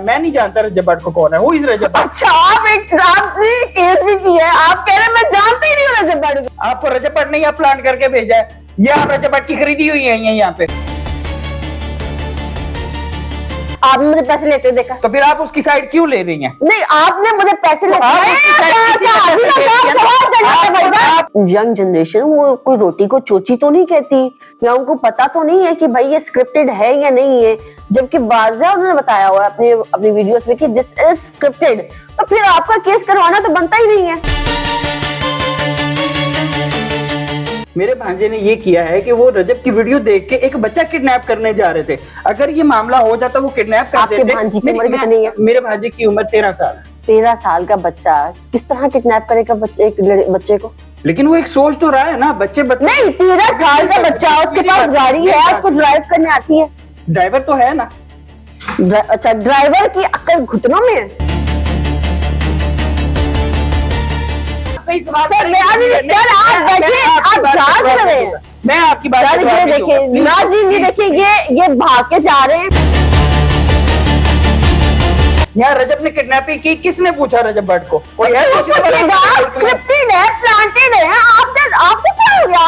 मैं नहीं जानता रजब भट्ट को कौन है। हु इज रजब भट्ट? अच्छा आपने केस भी किया है, आप कह रहे हैं मैं जानते ही नहीं हूँ रजब भट्ट को। आपको रजब भट्ट ने यह प्लान करके भेजा है, ये आप रजब भट्ट की खरीदी हुई है यहाँ पे? आपने मुझे पैसे लेते देखा तो फिर आप उसकी साइड क्यों ले रही हैं? नहीं, आपने मुझे पैसे यंग जनरेशन वो कोई रोटी को चोची तो नहीं कहती, या उनको पता तो नहीं है कि भाई ये स्क्रिप्टेड है या नहीं है, जबकि बाज़ा उन्होंने बताया हुआ है अपनी वीडियोस में कि दिस इज स्क्रिप्टेड। तो फिर आपका केस करवाना तो बनता ही नहीं है। मेरे भांजे ने ये किया है कि वो रजब की वीडियो देख के एक बच्चा किडनैप करने जा रहे थे। अगर ये मामला हो जाता वो किडनैप कर देते। भांजी की उम्र कितनी है? मेरे भांजे की उम्र 13 साल। 13 साल का बच्चा किस तरह किडनैप करेगा एक बच्चे को? लेकिन वो एक सोच तो रहा है ना, बच्चे नहीं, 13 साल का बच्चा, उसके पास गाड़ी है, उसको ड्राइव करने आती है, ड्राइवर तो है ना। अच्छा, ड्राइवर की अक्ल घुटनों में है। सर आप जांच करें। मैं आपकी बात देखिए नाज़रीन, ये देखिए ये भाग के जा रहे हैं। यहाँ रजब ने किडनैपिंग की, किसने पूछा रजब भट्ट को? स्क्रिप्टेड है, प्लांटेड है। आपको क्या हो गया?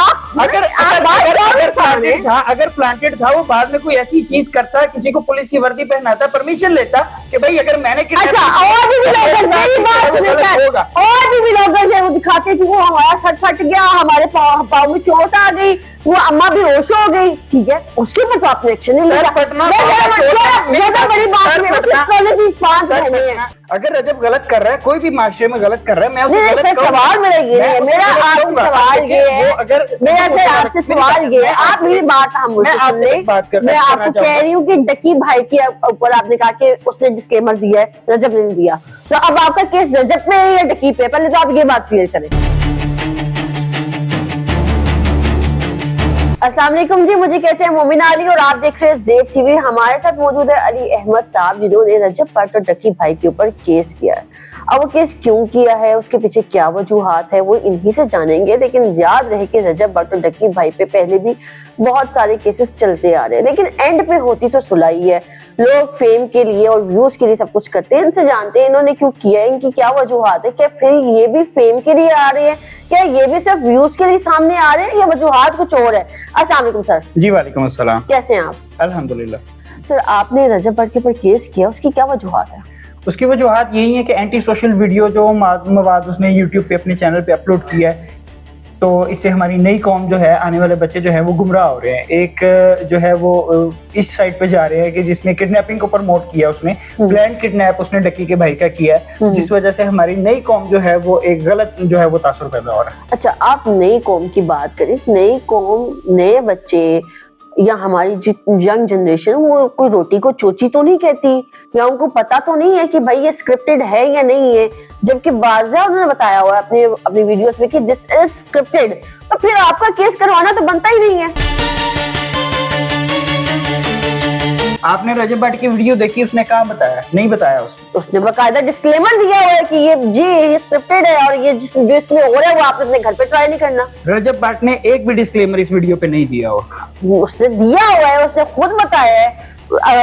अगर प्लांटेड था वो बाद में कोई ऐसी चीज करता, किसी को पुलिस की वर्दी पहनाता, परमिशन लेता कि भाई अगर मैंने अच्छा, और भी व्लॉगर्स है वो दिखाते थे वो हमारा सर फट गया, हमारे पाँव में चोट आ गई, वो अम्मा भी होश हो गई, ठीक है, उसके ऊपर तो आपने एक्शन नहीं लिया। बड़ी बात है। अगर रजब गलत कर रहा है, कोई भी माशरे में गलत कर रहा है, मैं उसे गलत कहूंगा। सवाल मेरा ये है, मेरा आपसे सवाल ये है, मेरा आपसे सवाल ये है, आप मेरी बात हम मुझे सुन लें। मैं आपको कह रही हूँ कि डकी भाई के ऊपर आपने कहा कि उसने डिस्क्लेमर दिया है, रजब ने नहीं दिया, तो अब आपका केस रजब पे है या डकी पे? पहले तो आप ये बात क्लियर करें। अस्सलाम वालेकुम जी, मुझे कहते हैं मोमिना अली और आप देख रहे हैं ज़ेब टीवी। हमारे साथ मौजूद है अली अहमद साहब, जिन्होंने रजब भट्ट और डकी भाई के ऊपर केस किया है। अब वो केस क्यों किया है, उसके पीछे क्या वजूहात है, वो इन्हीं से जानेंगे। लेकिन याद रहे कि रजब भट्ट और डकी भाई पे पहले भी बहुत सारे केसेस चलते आ रहे हैं, लेकिन एंड पे होती तो सुलह है। लोग फेम के लिए और व्यूज के लिए सब कुछ करते हैं, इनसे जानते हैं इन्होंने क्यों किया है, इनकी क्या वजूहात है, क्या फिर ये भी फेम के लिए आ रहे हैं, क्या ये भी सिर्फ व्यूज के लिए सामने आ रहे हैं, या वजूहात कुछ और है? अस्सलाम वालेकुम सर। जी वालेकुम अस्सलाम। कैसे हैं आप? अल्हम्दुलिल्लाह। सर, आपने रजब भट्ट के ऊपर केस किया, उसकी क्या वजूहात है? उसकी वजूहात यही है कि एंटी सोशल वीडियो जो मवाद उसने यूट्यूब पे अपने चैनल पे अपलोड किया है, तो इससे हमारी नई कौम जो है, आने वाले बच्चे जो है वो गुमराह हो रहे हैं। एक जो है वो इस साइड पे जा रहे हैं कि जिसमें किडनैपिंग को प्रमोट किया, उसने प्लान किडनैप उसने डकी के भाई का किया है, जिस वजह से हमारी नई कौम जो है वो एक गलत जो है वो तासुर पैदा हो रहा है। अच्छा, आप नई कौम की बात करें, नई कौम, नए बच्चे या हमारी यंग जनरेशन वो कोई रोटी को चोची तो नहीं कहती, या उनको पता तो नहीं है कि भाई ये स्क्रिप्टेड है या नहीं है, जबकि बाज़ा उन्होंने बताया हुआ है अपनी वीडियोस में कि दिस इज स्क्रिप्टेड। तो फिर आपका केस करवाना तो बनता ही नहीं है। आपने रजब भट्ट की वीडियो देखी, उसने कहाँ बताया? नहीं बताया उसने बकायदा डिस्क्लेमर दिया हुआ है कि ये स्क्रिप्टेड है और ये जो इसमें हो रहा है वो आप अपने घर पे ट्राई नहीं करना। रजब भट्ट ने एक भी डिस्क्लेमर इस वीडियो पे नहीं दिया हो। उसने दिया हुआ है, उसने खुद बताया है,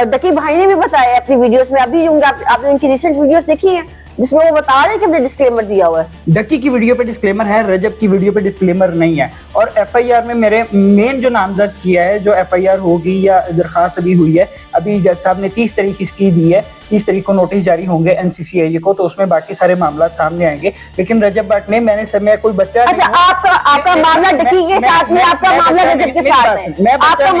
डकी भाई ने भी बताया है अपनी वीडियोस में। अभी आपने उनकी रिसेंट वीडियोस देखी है जिसमें वो बता रहे हैं कि हमने डिस्क्लेमर दिया हुआ है। डकी की वीडियो पे डिस्क्लेमर है, रजब की वीडियो पे डिस्क्लेमर नहीं है। और एफआईआर में मेरे मेन जो नामजद किया है, जो एफआईआर होगी या दरखास्त अभी हुई है, अभी जज साहब ने 30 तारीख इसकी दी है, 30 तारीख को नोटिस जारी होंगे एनसीसीआई को, तो उसमें बाकी सारे मामला सामने आएंगे। लेकिन रजब भट्ट ने मैंने समय कोई बच्चा, अच्छा, आपका मामला डकी के साथ नहीं, आपका मामला रजब के साथ है। आपका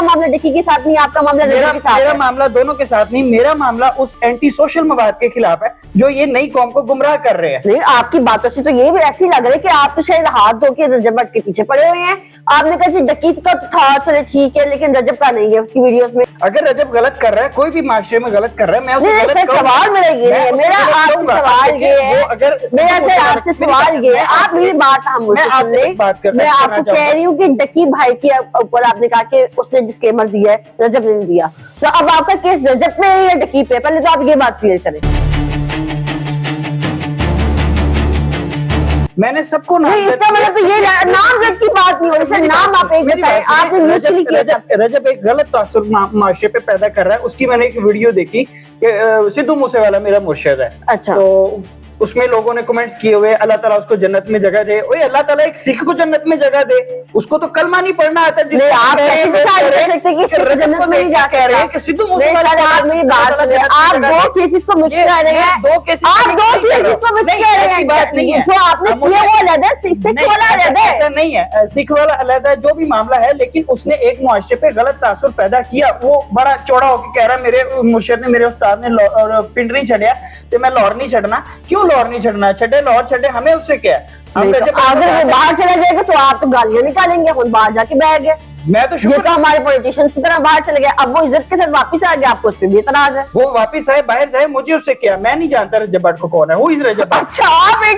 मामला डकी के साथ नहीं, आपका मामला रजब के साथ है। मेरा मामला दोनों के साथ नहीं, मेरा मामला उस एंटी सोशल मवाद के खिलाफ है जो ये नई कौम को गुमराह कर रहे हैं। नहीं, आपकी बातों से तो ये भी ऐसी लग रहा है कि आप तो शायद हाथ धो के रजब भट्ट के पीछे पड़े हुए हैं। आपने कहा डकी का तो था, चले ठीक है, लेकिन रजब का नहीं है उसकी वीडियोस में। अगर रजब गलत कर रहा है, कोई भी माशरे में गलत कर रहा है, मैं उसे गलत कहूंगा। सवाल मेरा ये है, मेरा आपसे सवाल ये है, मेरा आपसे सवाल ये है, आप मेरी बात हम मुझे सुन लें। मैं आपको कह रही हूँ कि डकी भाई के ऊपर आपने कहा कि उसने डिस्क्लेमर दिया है, रजब ने नहीं दिया, तो अब आपका केस रजब पे है या डकी पे? पहले तो आप ये बात क्लियर करें। मैंने सबको नहीं, इसका मतलब तो ये नामजद की बात नहीं हो रही सर। नाम आप एक बताएं, आपने रजब एक गलत तासुर माशरे पे पैदा कर रहा है। उसकी मैंने एक वीडियो देखी, कि सिद्धू मूसेवाला मेरा मुर्शिद है। अच्छा। तो उसमें लोगों ने कमेंट्स किए हुए अल्लाह ताला उसको जन्नत में जगह दे। ओए अल्लाह ताला एक सिख को जन्नत में जगह दे, उसको तो कलमा नहीं पढ़ना आता। नहीं, आप कैसे डिसाइड कर सकते हैं कि सिख जन्नत में नहीं जा सकता? कह रहे हैं कि सिद्धू मूसेवाला आप मेरी बात सुनिए, आप दो केसेस को मिक्स कर रहे हैं। दो केसेस आप दो केसेस को मिक्स कर रहे हैं। बात नहीं है, जो आपने किया वो अलग है, सिख वाला अलग है। ऐसा नहीं है, सिख वाला अलग है, जो भी मामला है, लेकिन उसने एक मुआशरे पे गलत तासुर पैदा किया। वो बड़ा चौड़ा होकर कह रहा है मेरे मुर्शिद ने, मेरे उस्ताद ने पिंड नहीं छड़िया तो मैं लाहौर नहीं छड़ना। क्यों लाहौर नहीं छड़ना? छड़े लाहौर छड़े, हमें उससे क्या है? हम अगर वो बाहर चला जाएगा तो आप तो गालियां निकालेंगे, हम बाहर जाके बैठ गए। मैं तो ये तो हमारे पॉलिटिशियंस की तरह बाहर चले गए, अब वो इज्जत के साथ वापस आ गया, आपको उस पर भी एतराज है। वो वापस आए, बाहर जाए, मुझे उससे क्या? मैं नहीं जानता रजब भट्ट को कौन है। रजब भट्ट। अच्छा, आपने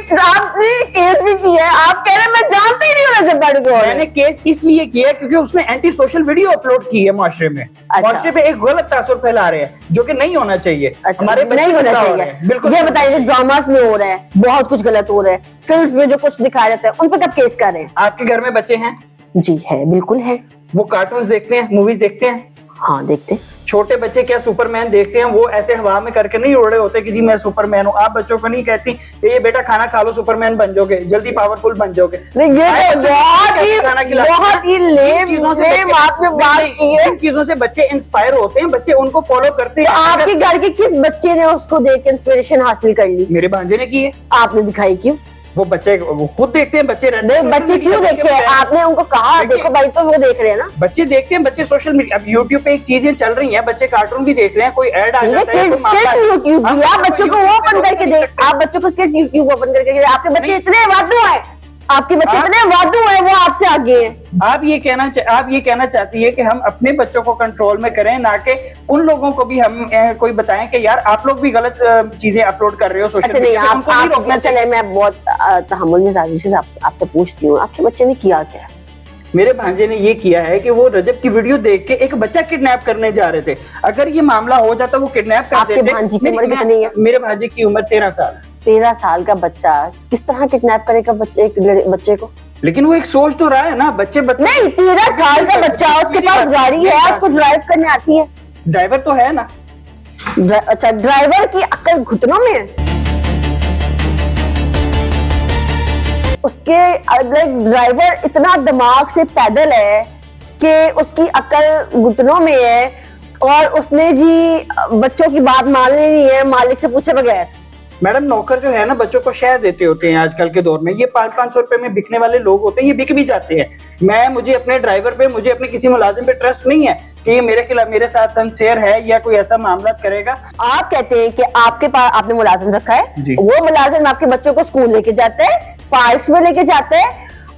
केस भी किया है, आप कह रहे हैं मैं जानते ही नहीं हूँ रजब भट्ट को। मैंने केस इसलिए किया है क्योंकि उसने एंटी सोशल वीडियो अपलोड की है मुआशरे में। मुआशरे पे एक गलत तासुर फैला रहे हैं जो कि नहीं होना चाहिए। हमारे नहीं होना चाहिए, बिल्कुल। ये बताइए, ड्रामास में हो रहा है, बहुत कुछ गलत हो रहा है, फिल्म्स में जो कुछ दिखाया जाता है उन पर कब केस कर रहे हैं? आपके घर में बच्चे हैं? जी है, बिल्कुल है। वो कार्टून्स देखते हैं, मूवीज देखते हैं? हाँ, देखते हैं। छोटे बच्चे क्या सुपरमैन देखते हैं? वो ऐसे हवा में करके नहीं उड़ रहे होते कि जी मैं सुपरमैन हूँ। आप बच्चों को नहीं कहती कि ये बेटा खाना खा लो, सुपरमैन बन जाओगे, जल्दी पावरफुल बन जाओगे। नहीं, ये तो बहुत ही लेम चीजों से आपने बात की है। इन चीजों से बच्चे इंस्पायर होते हैं, बच्चे उनको फॉलो करते हैं। आपके घर के किस बच्चे ने उसको देख के इंस्पिरेशन हासिल कर ली? मेरे भांजे ने की है। आपने दिखाई क्यों? वो बच्चे वो खुद देखते हैं, बच्चे रहते हैं। बच्चे क्यों देखे? आपने उनको कहा देखो भाई, तो वो देख रहे हैं ना। बच्चे देखते हैं, बच्चे सोशल मीडिया, अब यूट्यूब पे एक चीजें चल रही हैं, बच्चे कार्टून भी देख रहे हैं, कोई ऐड आ जाता है, यूट्यूब आप बच्चों को वो ओपन करके देख, आप बच्चों को किड्स यूट्यूब ओपन करके, आपके बच्चे इतने वादू है, आपके बच्चे इतने वादू है, वो आपसे आगे हैं। आप ये कहना चाहती है कि हम अपने बच्चों को कंट्रोल में करें, ना कि उन लोगों को भी हम कोई बताएं कि यार आप लोग भी गलत चीजें अपलोड कर रहे हो सोशल मीडिया पे। उनको नहीं रोकना चाहिए। मैं बहुत तहम्मुल मिजाजी से आपसे पूछती हूँ, आपके बच्चे ने किया क्या? मेरे भांजे ने ये किया है कि वो रजब की वीडियो देख के एक बच्चा किडनैप करने जा रहे थे। अगर ये मामला हो जाता वो किडनैप कर देते। मेरे भांजे की उम्र 13 साल। 13 साल का बच्चा किस तरह किडनैप करेगा एक बच्चे को? लेकिन वो एक सोच तो रहा है ना, बच्चे नहीं, 13 साल का बच्चा, उसके पास गाड़ी है, उसको ड्राइव करने आती है, ड्राइवर तो है ना। अच्छा, ड्राइवर की अक्ल घुटनों में है? उसके ड्राइवर इतना दिमाग से पैदल है कि उसकी अक्ल घुटनों में है, और उसने जी बच्चों की बात मान लेनी है मालिक से पूछे बगैर। मैडम, नौकर जो है ना बच्चों को शहर देते होते हैं आजकल के दौर में। ये 500-500 रुपए में बिकने वाले लोग होते हैं, ये बिक भी जाते हैं। मुझे अपने ड्राइवर पे, मुझे अपने किसी मुलाजिम पे ट्रस्ट नहीं है कि ये मेरे खिलाफ, मेरे साथ सिंसियर है या कोई ऐसा मामला करेगा। आप कहते हैं कि आपके पास आपने मुलाजिम रखा है, वो मुलाजिम आपके बच्चों को स्कूल लेके जाते हैं, पार्क्स में लेके जाते हैं,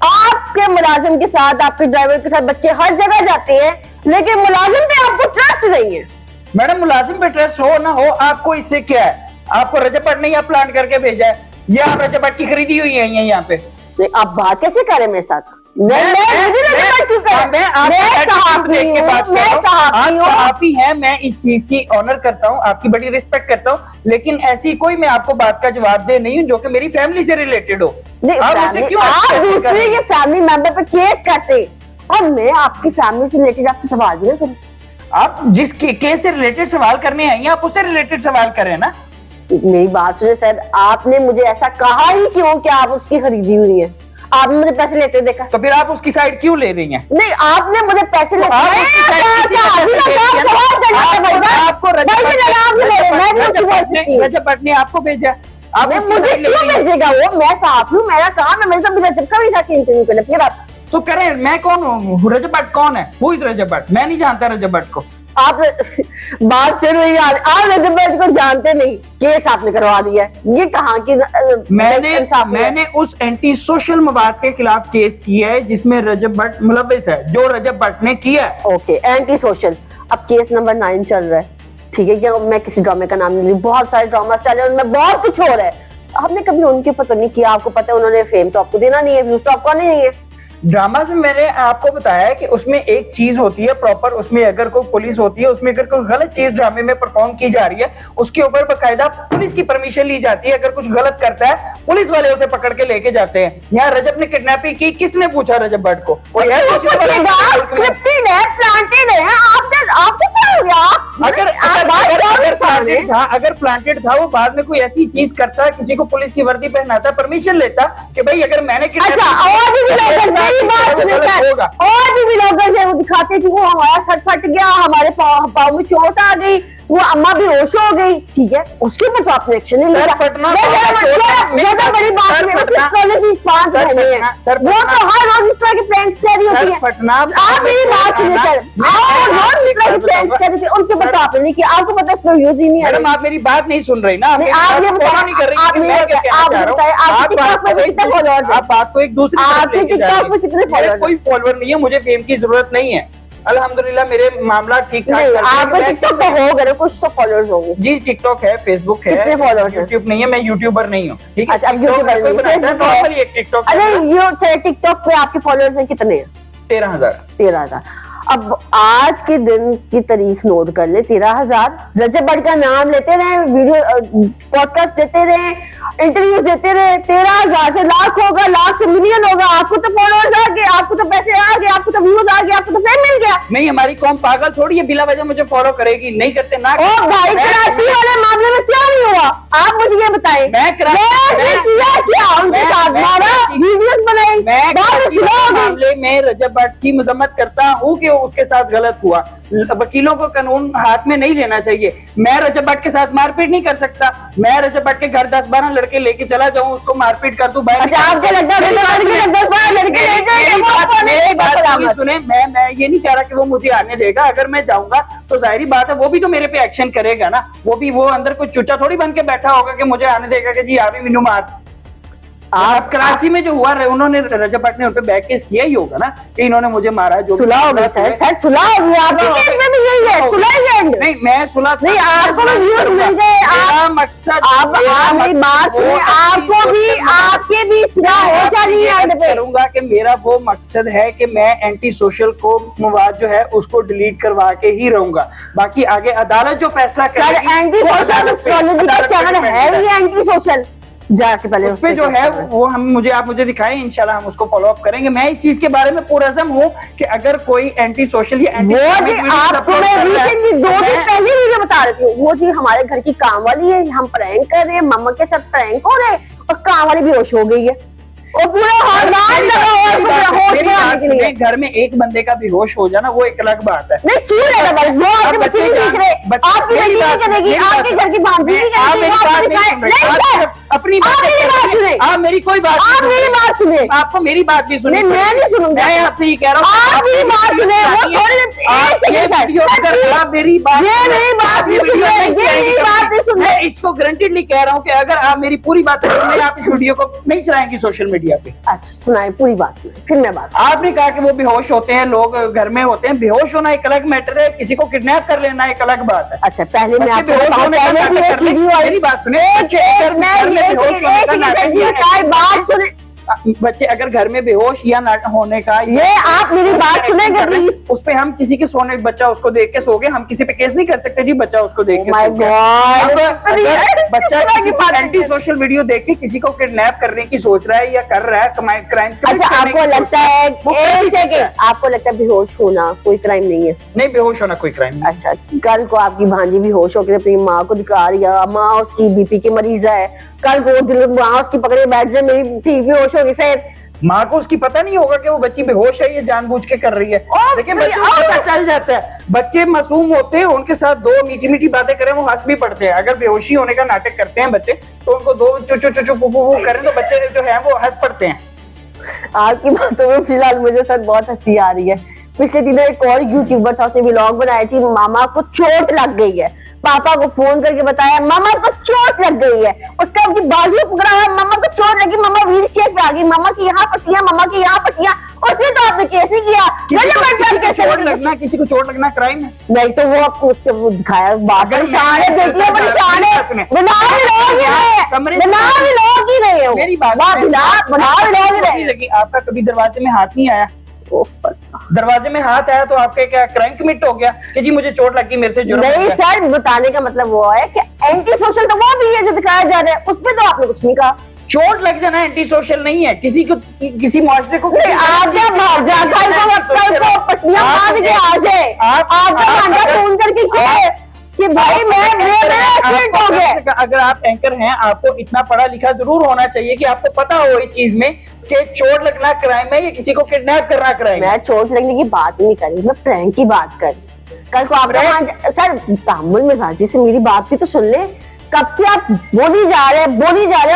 आपके मुलाजिम के साथ, आपके ड्राइवर के साथ बच्चे हर जगह जाते हैं, लेकिन मुलाजिम पे आपको ट्रस्ट नहीं है। मैडम, मुलाजिम पे ट्रस्ट हो ना हो, आपको इससे क्या है? आपको रजब भट्ट ने यहाँ प्लान करके भेजा है, या आप रजब भट्ट की खरीदी हुई है यहाँ पे? नहीं, आप बात कैसे करें मेरे साथ? मैं इस चीज की ऑनर करता हूँ, आपकी बड़ी रिस्पेक्ट करता हूँ, लेकिन ऐसी कोई मैं आपको बात का जवाब दे नहीं हूँ जो कि मेरी फैमिली से रिलेटेड हो। आप दूसरे के फैमिली मेंबर पे केस करते, और मैं आपकी फैमिली से रिलेटेड आपसे सवाल भी ना करूँ? आप जिस केस से रिलेटेड सवाल करने हैं, आप उससे रिलेटेड सवाल करें ना। मेरी बात सुनिए सर, आपने मुझे ऐसा कहा ही क्यों कि आप उसकी खरीदी हुई है? आपने मुझे पैसे लेते देखा, तो फिर आप उसकी साइड क्यों ले रही हैं? नहीं, आपने मुझे पैसे लेते रजब भट्ट ने आपको भेजा, आप मुझे क्यों भेजेगा? वो मैं साहब हूँ, मेरा काम है, मैंने तो रजब का भी जाके इंटरव्यू करना। फिर आप तो करें, मैं कौन हूँ? रजब भट्ट कौन है? हु इज रजब भट्ट? मैं नहीं जानता रजब भट्ट को। आप बात फिर वही आप रजब भट्ट को जानते नहीं, केस आपने करवा दिया है। ये कहाँ की मैंने उस एंटी सोशल मवाद के खिलाफ केस किया है जिसमें रजब भट्ट मुलव्विस है, जो रजब भट्ट ने किया है। Okay, anti social. अब केस नंबर 9 चल रहा है, ठीक है क्या? मैं किसी ड्रामे का नाम नहीं लूं, बहुत सारे ड्रामा चल रहे हैं, उनमें बहुत कुछ हो रहा है। आपने कभी उनके पता नहीं किया? आपको पता है उन्होंने फेम तो आपको देना नहीं है, व्यूज तो आपको नहीं है। ड्रामास में मैंने आपको बताया कि उसमें एक चीज होती है प्रॉपर, उसमें अगर कोई पुलिस होती है, उसमें अगर कोई गलत चीज ड्रामे में परफॉर्म की जा रही है, उसके ऊपर बकायदा पुलिस की परमिशन ली जाती है। अगर कुछ गलत करता है, पुलिस वाले उसे पकड़ के लेके जाते हैं। यहाँ रजब ने किडनैपिंग की, किसने पूछा रजब भट्ट को? आपको क्या हो गया? अगर प्लांटेड था वो बाद में कोई ऐसी चीज करता, किसी को पुलिस की वर्दी पहनाता, परमिशन लेता कि भाई अगर मैंने अच्छा, और भी व्लॉगर्स है वो दिखाते हैं कि वो हमारा सर फट गया, हमारे पाँव में चोट आ गई, वो अम्मा बेहोश हो गई, ठीक है, उसके ऊपर तो आपने एक्शन नहीं लिया। ज्यादा बड़ी बात नहीं, एस्ट्रोलॉजी 5 महीने है, वो तो हर रोज इस तरह की प्रैंक्स जारी होती है। आप मेरी बात सुनिए सर, आप रोज इस तरह की प्रैंक्स जारी होती है, उनके ऊपर तो आपने नहीं किया, आपको पता है इसमें व्यूज ही नहीं आ रहे। आप मेरी बात नहीं सुन रही ना, आप ये नहीं कर रही। आप टिकटॉक पर कितने फॉलोअर्स हैं? आप बात को एक दूसरे आपके टिकटॉक पर कितने फॉलोअर्स? कोई फॉलोअर नहीं है, मुझे फेम की जरूरत नहीं है, अल्हम्दुलिल्लाह मेरे मामला ठीक ठाक। आपके टिकटॉक पे हो गए कुछ तो फॉलोअर्स होंगे जी, टिकटॉक है, फेसबुक है, कितने फॉलोअर्स हैं? यूट्यूब नहीं है, मैं यूट्यूबर नहीं हूँ, ठीक है। अच्छा, अब यूट्यूबर नॉर्मली एक टिकटॉक। अरे ये चले टिकटॉक पे आपके फॉलोअर्स हैं कितने? 13,000। 13,000। अब आज के दिन की तारीख नोट कर ले, 13,000। रजब भट्ट का नाम लेते रहे, वीडियो पॉडकास्ट देते रहे, इंटरव्यूज देते रहे, 13,000 से लाख होगा, लाख से मिलियन होगा। आपको तो फॉलोअर्स आ गए, आपको तो पैसे आ गए, आपको तो व्यूज आ गए, आपको तो फेम मिल गया। नहीं, हमारी कौम पागल थोड़ी है, बिला वजह मुझे फॉलो करेगी, नहीं करते ना। ओ भाई, कराची वाले मामले में क्या नहीं हुआ, आप मुझे ये बताएं। मैं क्या उनके साथ मारा, वीडियोस बनाई, मामले में रजब भट्ट की मजम्मत करता हूँ कि उसके साथ गलत हुआ। वकीलों को कानून हाथ में नहीं लेना चाहिए। मैं रजब भट्ट के साथ मारपीट नहीं कर सकता, मैं रजब भट्ट के घर 10-12 लड़के लेके चला जाऊं, उसको मारपीट कर दूं। अच्छा, आपको लगता है सुने, मैं ये नहीं कह रहा कि वो मुझे आने देगा। अगर मैं जाऊंगा तो जाहिर बात है वो भी तो मेरे पे एक्शन करेगा ना। वो अंदर कोई चूचा थोड़ी बन के बैठा होगा कि मुझे आने देगा कि जी आप ही मीनू मार। आप कराची में जो हुआ उन्होंने रजब भट्ट ने उन पे बैक केस किया ही होगा ना कि इन्होंने मुझे मारा। जो सुलह होगी सर सुलह होगी, आपके केस में भी यही है, सुलह ही एंड। नहीं, मैं सुलह नहीं, आपको भी व्यूज मिल गए। आप मकसद मेरी बात सुनिए, आपको भी आपके भी सुलह हो जानी है एंड पे। करूंगा कि मेरा वो मकसद है कि मैं एंटी सोशल को मवाद जो है उसको डिलीट करवा के ही रहूंगा। बाकी आगे अदालत जो फैसला करेगी। सर एंटी सोशल एस्ट्रोलॉजी का चैनल है ये एंटी सोशल, जाके पहले उस पे जो है वो आप मुझे दिखाएं, इंशाल्लाह हम उसको फॉलो अप करेंगे। मैं इस चीज के बारे में पुरज़म हूँ कि अगर कोई एंटी सोशल या एंटी आपको मैं रिसेंटली 2 दिन पहले वीडियो बता रही थी, वो जी हमारे घर की काम वाली है, हम प्रैंक कर रहे हैं, मम्मा के साथ प्रैंक हो रहे हैं और काम वाली बेहोश हो गई है और पूरा खानदान लगा हुआ है होश बनाने के लिए। घर में एक बंदे का बेहोश हो जाना वो एक अलग बात है। नहीं क्यों रहेगा भाई, वो आपके बच्चे नहीं देख रहे, आपकी बेटी नहीं करेगी, आपके घर की भांजी नहीं करेगी। अपनी बात सुने, आप मेरी कोई बात, आप मेरी बात सुने, आपको मेरी बात भी सुने। मैं नहीं सुनूंगा, मैं आपसे ये कह रहा हूँ आप मेरी बात सुने। आप मेरी बात नहीं सुन, मैं इसको गारंटेडली कह रहा हूँ कि अगर आप मेरी पूरी बात सुने, आप इस वीडियो को नहीं चलाएंगी सोशल मीडिया पे। अच्छा सुनाए, पूरी बात सुनाए, फिर मैं बात। आपने कहा कि वो बेहोश होते हैं, लोग घर में होते हैं, बेहोश होना एक अलग मैटर है, किसी को किडनैप कर लेना एक अलग बात है। अच्छा पहले मैं आपको बेहोश होने का मेरी बात सुने, बात सुने। बच्चे अगर घर में बेहोश या ना होने का, ये आप मेरी बात सुनेंगे प्लीज। उस पे हम किसी के सोने, बच्चा उसको देख के सो गए, हम किसी पे केस नहीं कर सकते जी, बच्चा उसको देख के माय गॉड। बच्चा किसी को एंटी सोशल वीडियो देख के किसी को किडनैप करने की सोच रहा है या कर रहा है, क्राइम। अच्छा आपको लगता है आपको लगता है बेहोश होना कोई क्राइम नहीं है? नहीं, बेहोश होना कोई क्राइम नहीं। अच्छा, कल को आपकी भांजी बेहोश होकर अपनी माँ को दिखा रही है, माँ उसकी बीपी की मरीज है, कल को दिल माँ उसकी पकड़े बैठ जाए, मेरी ठीक बेहोश होगी, फिर माँ को उसकी पता नहीं होगा कि वो बच्ची बेहोश है, ये जानबूझ के कर रही है। देखिए बच्चे को पता चल जाता है, बच्चे मासूम होते हैं, उनके साथ 2 मीठी मीठी बातें करें वो हंस भी पड़ते हैं। अगर बेहोशी होने का नाटक करते हैं बच्चे तो उनको 2 चुचु चुचु पुपु करें तो बच्चे जो है वो हंस पड़ते हैं। आपकी बातों में फिलहाल मुझे सर बहुत हंसी आ रही है। पिछले दिनों एक और यूट्यूबर था, उसने व्लॉग बनाई थी, मामा को चोट लग गई है, पापा को फोन करके बताया मामा को चोट लग गई है, उसका बाजू पकड़ा हुआ, मामा को चोट लगी, मामा व्हील चेयर पे आ गई, मामा की यहाँ पट्टियां, मामा की यहाँ पट्टियां। उसने तो आपने केस नहीं किया। किसी को चोट लगना क्राइम है? नहीं तो वो आपको उसके वो दिखाया, बात परेशान है, देखिए परेशान है, बना भी रहे हो, मेरी बात लगी। आपका कभी दरवाजे में हाथ नहीं आया? दरवाजे में हाथ आया तो आपका क्या क्राइम कमिट हो गया कि जी मुझे चोट लगी, मेरे से जुर्म हो गया? नहीं सर, बताने का मतलब वो है कि एंटी सोशल तो वो भी है जो दिखाया जा रहा है, उसपे तो आपने कुछ नहीं कहा। चोट लग जाना एंटी सोशल नहीं है, किसी मुआशरे को आप क्या भाग जा, कल को पट्टियां बांध के आ जाए, आपका भांजा फोन करके कि भाई मेरा एक्सीडेंट हो गया। अगर आप एंकर हैं, आपको इतना पढ़ा लिखा जरूर होना चाहिए कि आपको पता हो इस चीज में कि चोट लगना क्राइम है या किसी को किडनैप करना क्राइम है। मैं चोट लगने की बात नहीं कर रही, मैं प्रैंक की बात कर रही। कल को आपका सर तामुल मिजाजी से मेरी बात भी तो सुन ले। कब से आप बोली जा रहे हैं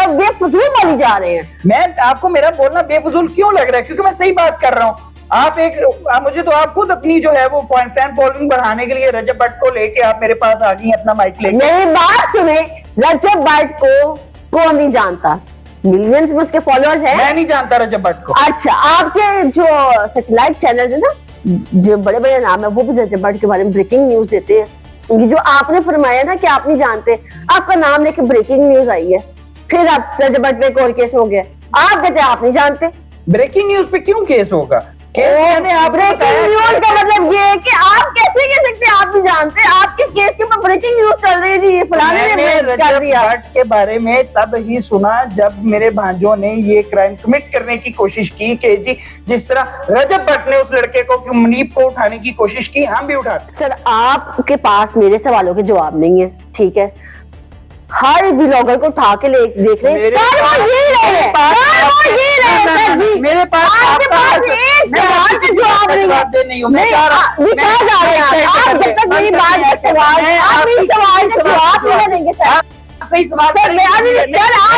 और बेफजूल बोली जा रहे हैं। मैं आपको मेरा बोलना बेफजूल क्यों लग रहा है? क्योंकि मैं सही बात कर रहा हूँ। मुझे तो आप खुद अपनी जो है वो फैन फॉलोइंग बढ़ाने के लिए रजब भट्ट को लेके आप मेरे पास आ गई अपना माइक लेके। मेरी बात सुने, रजब भट्ट को कौन नहीं जानता, मिलियंस में उसके फॉलोअर्स हैं। मैं नहीं जानता रजब भट्ट को। अच्छा, आपके जो सैटेलाइट चैनल है ना, जो बड़े बड़े नाम है, वो भी रजब भट्ट के बारे में ब्रेकिंग न्यूज देते हैं। जो आपने फरमाया ना कि आप नहीं जानते, आपका नाम लेके ब्रेकिंग न्यूज आई है, फिर आप रजब भट्ट पे एक और केस हो गया, आप कहते हैं आप नहीं जानते। ब्रेकिंग न्यूज पे क्यों केस होगा? ब्रेकिंग न्यूज का मतलब ये है कि आप कैसे कह सकते हैं आप भी जानते हैं, आपके केस के ऊपर ब्रेकिंग न्यूज चल रही है जी, ये फलाने ने कर दिया। रजब भट्ट के बारे में तब ही सुना जब मेरे भांजों ने ये क्राइम कमिट करने की कोशिश की कि जी जिस तरह रजब भट्ट ने उस लड़के को मुनीब को उठाने की कोशिश की, हम भी उठाते। सर, आपके पास मेरे सवालों के जवाब नहीं है, ठीक है? हर ब्लॉगर को उठा के देख रहे हैं, मेरे पास आपके पास एक सवाल का जवाब नहीं है। कहा जा रहे हैं आप, जब तक मेरी बात का सवाल है, आप मेरे सवाल का जवाब नहीं देंगे सर। सही सवाल सर आप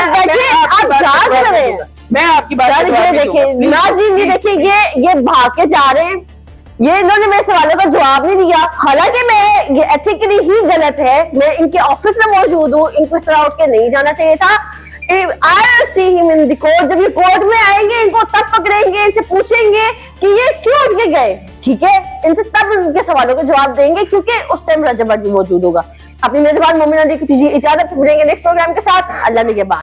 बैठिए, आप जांच करें। मैं आपकी बात देखिए नाज़रीन, ये देखिए ये भाग के जा रहे हैं, ये इन्होंने मेरे सवालों का जवाब नहीं दिया। हालांकि मैं ये एथिकली ही गलत है, मैं इनके ऑफिस में मौजूद हूँ, इनको इस तरह उठ के नहीं जाना चाहिए था। I'll see him in the court। जब ये कोर्ट में आएंगे, इनको तब पकड़ेंगे, इनसे पूछेंगे कि ये क्यों उठ के गए, ठीक है? इनसे तब उनके सवालों का जवाब देंगे, क्योंकि उस टाइम रजब भट्ट भी मौजूद होगा। अपनी मेजबान मोमिना दी को दीजिए इजाजत, मिलेंगे नेक्स्ट प्रोग्राम के साथ। अल्लाह निगहबान।